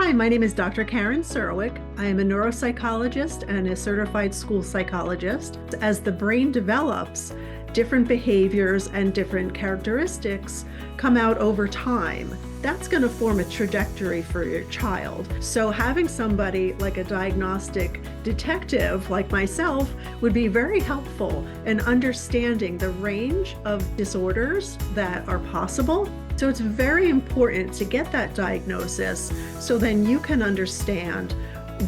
Hi, my name is Dr. Karen Serwick. I am a neuropsychologist and a certified school psychologist. As the brain develops, different behaviors and different characteristics come out over time. That's going to form a trajectory for your child. So having somebody like a diagnostic detective like myself would be very helpful in understanding the range of disorders that are possible. So it's very important to get that diagnosis so then you can understand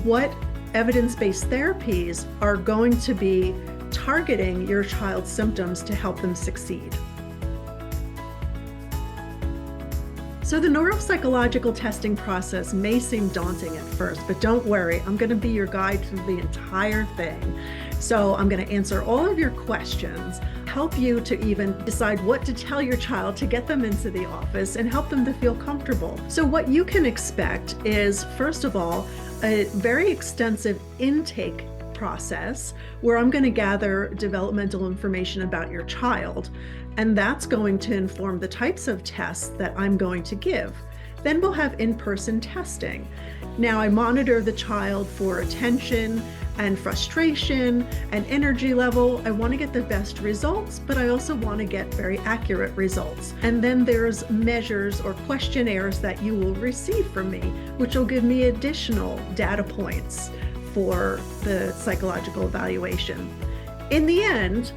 what evidence-based therapies are going to be targeting your child's symptoms to help them succeed. So the neuropsychological testing process may seem daunting at first, but don't worry, I'm going to be your guide through the entire thing. So I'm going to answer all of your questions, help you to even decide what to tell your child to get them into the office and help them to feel comfortable. So what you can expect is, first of all, a very extensive intake process where I'm going to gather developmental information about your child, and that's going to inform the types of tests that I'm going to give. Then we'll have in-person testing. Now I monitor the child for attention and frustration and energy level. I want to get the best results, but I also want to get very accurate results. And then there's measures or questionnaires that you will receive from me, which will give me additional data points for the psychological evaluation. In the end,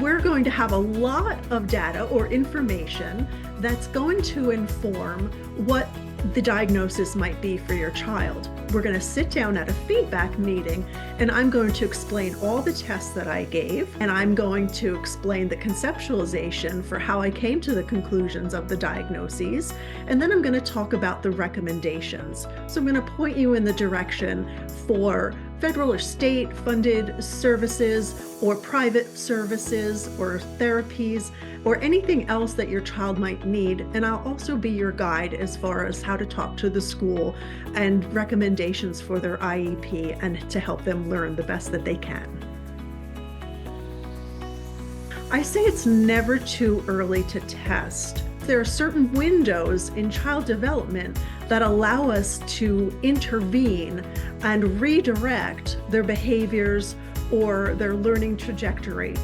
we're going to have a lot of data or information that's going to inform what the diagnosis might be for your child. We're going to sit down at a feedback meeting and I'm going to explain all the tests that I gave, and I'm going to explain the conceptualization for how I came to the conclusions of the diagnoses, and then I'm going to talk about the recommendations. So I'm going to point you in the direction for federal or state funded services or private services or therapies or anything else that your child might need. And I'll also be your guide as far as how to talk to the school and recommendations for their IEP and to help them learn the best that they can. I say it's never too early to test. There are certain windows in child development that allow us to intervene and redirect their behaviors or their learning trajectory.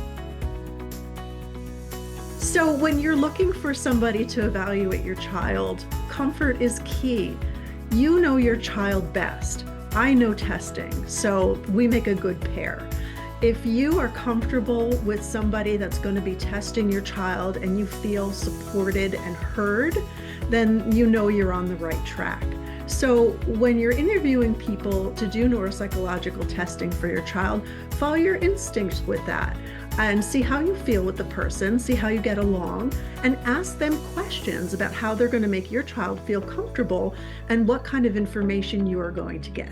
So when you're looking for somebody to evaluate your child, comfort is key. You know your child best. I know testing, so we make a good pair. If you are comfortable with somebody that's going to be testing your child and you feel supported and heard, then you know you're on the right track. So when you're interviewing people to do neuropsychological testing for your child, follow your instincts with that and see how you feel with the person, see how you get along, and ask them questions about how they're going to make your child feel comfortable and what kind of information you are going to get.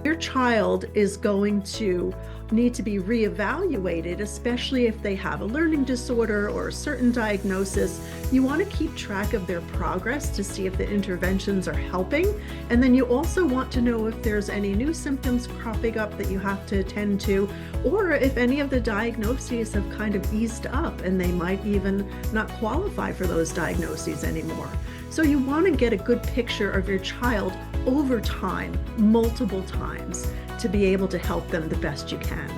Your child is going to need to be reevaluated, especially if they have a learning disorder or a certain diagnosis. You want to keep track of their progress to see if the interventions are helping. And then you also want to know if there's any new symptoms cropping up that you have to attend to, or if any of the diagnoses have kind of eased up and they might even not qualify for those diagnoses anymore. So you want to get a good picture of your child over time, multiple times, to be able to help them the best you can.